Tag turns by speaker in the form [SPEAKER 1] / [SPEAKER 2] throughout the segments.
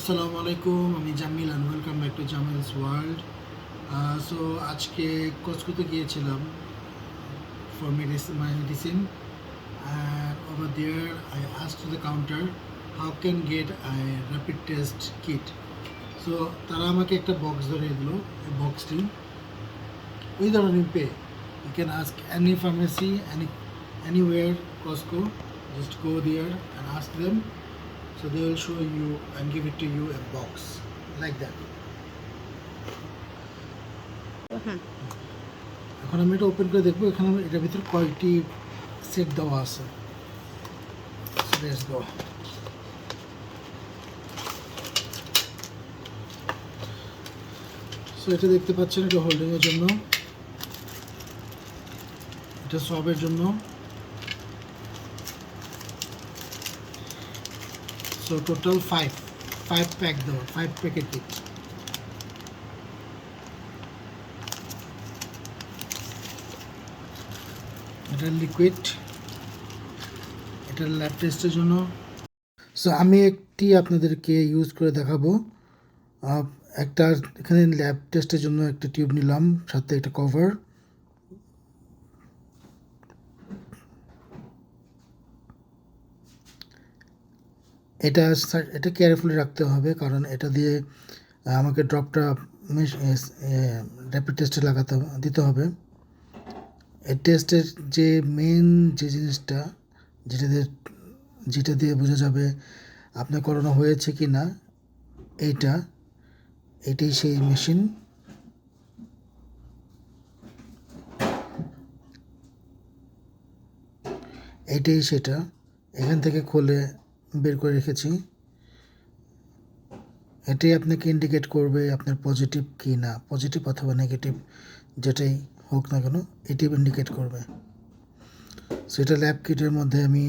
[SPEAKER 1] Assalamualaikum I'm Jamil and welcome back to Jamil's world. So আজকে কস্কোতে গিয়েছিলাম for my medicine, and over there I asked the counter how can get a rapid test kit. So তারা আমাকে একটা box ধরিয়ে দিল। এই বক্সটি without any pay, you can ask any pharmacy, anywhere Costco, just go there and ask them. So they will show you and give it to you a box like that. এখন আমি এটা open করে দেখবো এখানে এটার ভিতরে কয়টি set দেওয়া আছে। So let's go. So এটা দেখতে পাচ্ছেন, এটা হোল্ডিং এর জন্য, এটা সবের জন্য। So total 5 pack দেওয়া, 5 প্যাকেট কিট। এটা লিকুইড, এটা ল্যাব টেস্টের জন্য। সো আমি একটি আপনাদেরকে ইউজ করে দেখাবো। একটা এখানে ল্যাব টেস্টের জন্য একটা টিউব নিলাম, সাথে একটা কভার। এটা কেয়ারফুলি রাখতে হবে, কারণ এটা দিয়ে আমাকে ড্রপটা র্যাপিড টেস্টে দিতে হবে। এই টেস্টের যে মেন যে জিনিসটা, যেটা দিয়ে বোঝা যাবে আপনার করোনা হয়েছে কি না, এটাই সেই মেশিন। এটাই সেটা, এখান থেকে খুলে বের করে রেখেছি। এটাই আপনাকে ইন্ডিকেট করবে আপনার পজিটিভ কি না, পজিটিভ অথবা নেগেটিভ যেটাই হোক না কেন, এটি ইন্ডিকেট করবে। সেটা ল্যাব কিটের মধ্যে আমি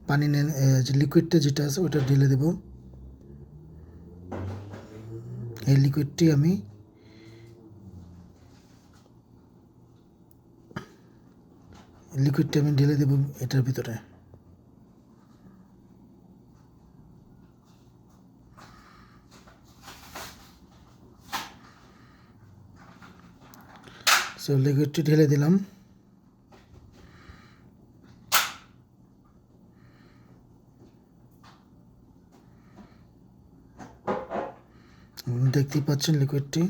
[SPEAKER 1] পানি যে লিকুইডটা যেটা আছে ওটা ঢেলে দেব। এই লিকুইডটি আমি ঢেলে দেব এটার ভিতরে। সো লিকুইডটি ঢেলে দিলাম। দেখতেই পাচ্ছেন লিকুইডটি,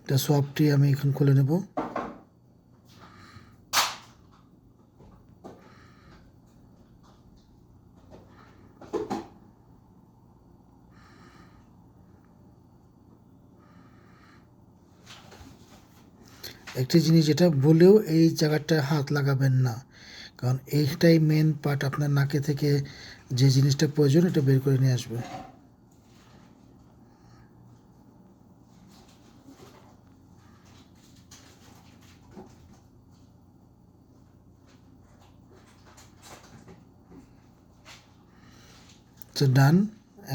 [SPEAKER 1] এটা সবটি আমি এখন খুলে নেব। একটি জিনিস যেটা বলেও এই জায়গাটা হাত লাগাবেন না, কারণ এইটাই মেন পার্ট। আপনার নাকে থেকে যে জিনিসটা প্রয়োজন এটা বের করে নিয়ে আসবে। তো ডান,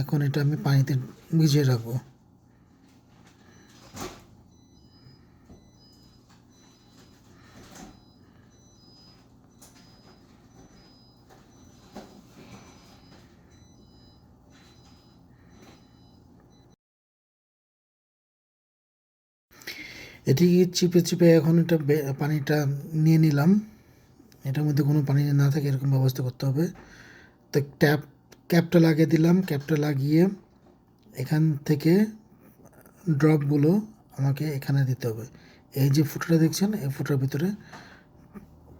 [SPEAKER 1] এখন এটা আমি পানিতে ভিজিয়ে রাখবো। এটি চিপে চিপে এখন এটা পানিটা নিয়ে নিলাম। এটার মধ্যে কোনো পানি না থাকে এরকম ব্যবস্থা করতে হবে। তো ক্যাপটা লাগিয়ে দিলাম। ক্যাপটা লাগিয়ে এখান থেকে ড্রপগুলো আমাকে এখানে দিতে হবে। এই যে ফুটোটা দেখছেন, এই ফুটোর ভিতরে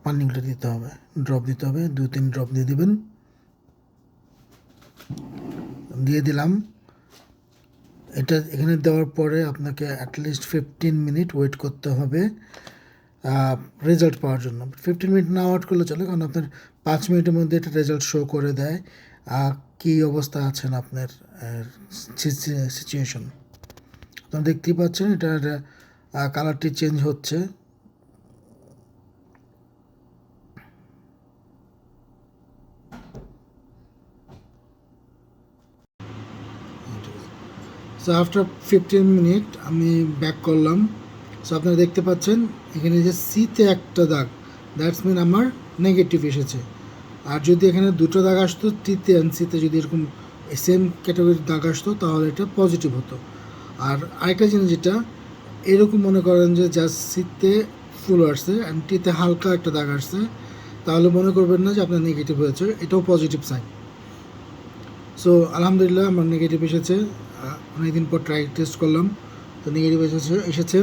[SPEAKER 1] পানিগুলো দিতে হবে, ড্রপ দিতে হবে। 2-3 ড্রপ দিয়ে দিবেন। দিয়ে দিলাম। এটা এখানে দেওয়ার পরে আপনাকে অ্যাটলিস্ট 15 মিনিট ওয়েট করতে হবে রেজাল্ট পাওয়ার জন্য। 15 মিনিট না ওয়েট করলে চলে, কারণ আপনার 5 মিনিটের মধ্যে এটা রেজাল্ট শো করে দেয় কী অবস্থা আছেন আপনার সিচুয়েশন। আপনারা দেখতেই পাচ্ছেন এটার কালারটি চেঞ্জ হচ্ছে। সো আফটার 15 মিনিট আমি ব্যাক করলাম। সো আপনারা দেখতে পাচ্ছেন এখানে যে সিতে একটা দাগ, দ্যাটস মিন আমার নেগেটিভ এসেছে। আর যদি এখানে দুটো দাগ আসতো টিতে অ্যান্ড সিতে যদি এরকম সেম ক্যাটাগরির দাগ আসতো তাহলে এটা পজিটিভ হতো। আর আরেকটা জিনিস যেটা এরকম মনে করেন যে জাস্ট সিতে ফুল আসছে অ্যান্ড টিতে হালকা একটা দাগ আসছে, তাহলে মনে করবেন না যে আপনার নেগেটিভ হয়েছে, এটাও পজিটিভ সাইন। সো আলহামদুলিল্লাহ আমার নেগেটিভ এসেছে, অনেকদিন পর টেস্ট করলাম তো নেগেটিভ এসেছে।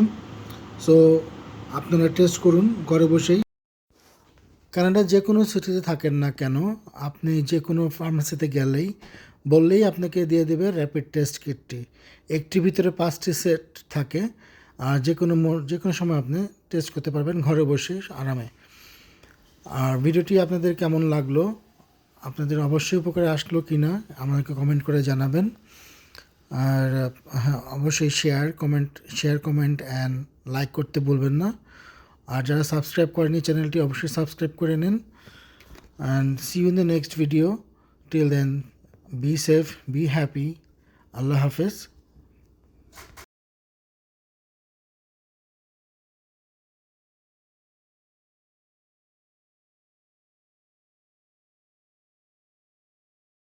[SPEAKER 1] সো আপনারা টেস্ট করুন ঘরে বসেই। কানাডার যে কোনো সিটিতে থাকেন না কেন, আপনি যে কোনো ফার্মেসিতে গেলেই বললেই আপনাকে দিয়ে দেবে র্যাপিড টেস্ট কিটটি। একটির ভিতরে 5টি সেট থাকে, আর যে কোনো সময় আপনি টেস্ট করতে পারবেন ঘরে বসে আরামে। আর ভিডিওটি আপনাদের কেমন লাগলো, আপনাদের অবশ্যই উপকারে আসলো কি না আমাকে কমেন্ট করে জানাবেন। আর হ্যাঁ, অবশ্যই শেয়ার কমেন্ট অ্যান্ড লাইক করতে ভুলবেন না। আর যারা সাবস্ক্রাইব করেনি চ্যানেলটি অবশ্যই সাবস্ক্রাইব করে নিন। And see you in the next video. Till then, be safe, be happy. আল্লাহ হাফেজ।